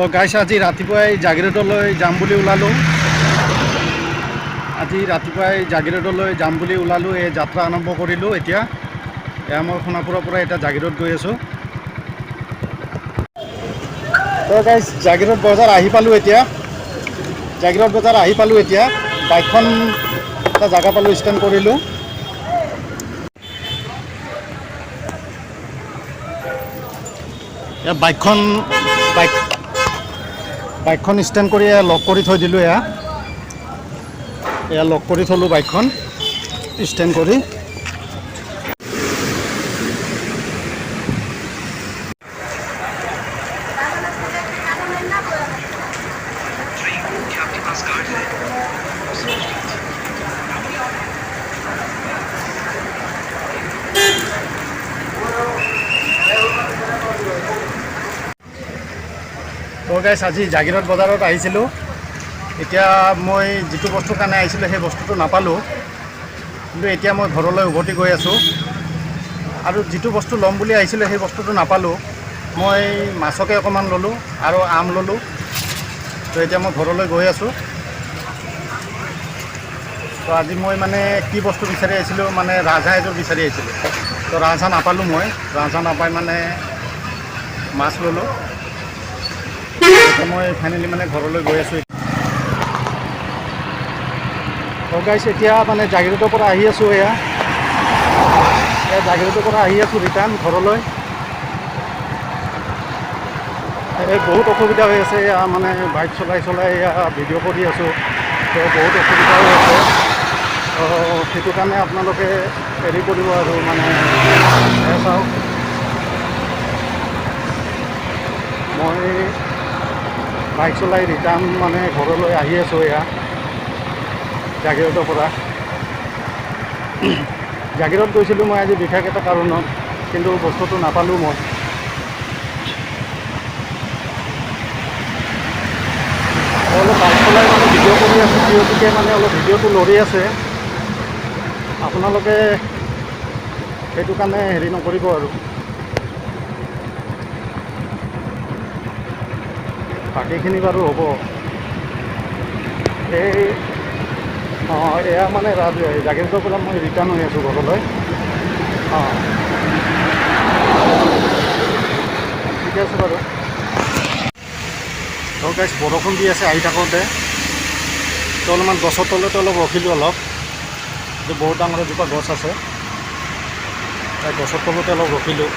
তো গাইছ আজি ৰাতিপুৱাই জাগিৰোডলৈ যাম বুলি ওলালোঁ। আজি ৰাতিপুৱাই জাগিৰোডলৈ যাম বুলি ওলালোঁ। এই যাত্ৰা আৰম্ভ কৰিলোঁ। এতিয়া মই সোণাপুৰৰ পৰা এতিয়া জাগিৰোড গৈ আছোঁ। তো গাইছ জাগিৰোড বজাৰ আহি পালোঁ। এতিয়া জাগিৰোড বজাৰ আহি পালোঁ। এতিয়া বাইকখন এটা জেগা পালোঁ, ষ্টেণ্ড কৰিলোঁ। বাইকখন ষ্টেণ্ড কৰি লক কৰি থৈ দিলোঁ। এয়া লক কৰি থলোঁ বাইকখন ষ্টেণ্ড কৰি। তো গাইছ আজি জাগিৰোড বজাৰত আহিছিলোঁ। এতিয়া মই যিটো বস্তুৰ কাৰণে আহিছিলোঁ সেই বস্তুটো নাপালোঁ, কিন্তু এতিয়া মই ঘৰলৈ উভতি গৈ আছোঁ। আৰু যিটো বস্তু ল'ম বুলি আহিছিলোঁ সেই বস্তুটো নাপালোঁ। মই মাছকে অকণমান ল'লোঁ আৰু আম ল'লোঁ। তো এতিয়া মই ঘৰলৈ গৈ আছোঁ। তো আজি মই মানে কি বস্তু বিচাৰি আহিছিলোঁ, মানে ৰাজহাঁহ এযোৰ বিচাৰি আহিছিলোঁ। তো ৰাজহাঁহ নাপালোঁ। মই ৰাজহাঁহ নাপাই মানে মাছ ল'লোঁ। মই ফাইনেলি মানে ঘৰলৈ গৈ আছোঁ। তো গাইছ এতিয়া মানে জাগিৰোডৰ পৰা আহি আছোঁ। এয়া জাগিৰোডৰ পৰা আহি আছোঁ ৰিটাৰ্ণ ঘৰলৈ। বহুত অসুবিধা হৈ আছে। মানে বাইক চলাই ভিডিঅ' কৰি আছোঁ। তো বহুত অসুবিধা হৈ আছে। সেইটো কাৰণে আপোনালোকে হেৰি কৰিব আৰু মানে চাওক, মই বাইক চলাই ৰিটাৰ্ণ মানে ঘৰলৈ আহি আছোঁ। এয়া জাগিৰোডৰ পৰা জাগিৰোড গৈছিলোঁ মই আজি বিশেষ এটা কাৰণত, কিন্তু বস্তুটো নাপালোঁ। মই অলপ বাইক চলাই মানে ভিডিঅ' কৰি আছোঁ। যিহেতুকে মানে অলপ ভিডিঅ'টো লৰি আছে। আপোনালোকে সেইটো কাৰণে হেৰি নকৰিব আৰু। বাকীখিনি বাৰু হ'ব। এয়া মানে জাগিৰোডৰ পৰা মই ৰিটাৰ্ণ হৈ আছোঁ ঘৰলৈ। ঠিকে আছে বাৰু। তো গাইছ বৰষুণ দি আছে আহি থাকোঁতে। তো অলপমান গছৰ তলতে অলপ ৰখিলোঁ। বহুত ডাঙৰ এজোপা গছ আছে, গছৰ তলতে অলপ ৰখিলোঁ।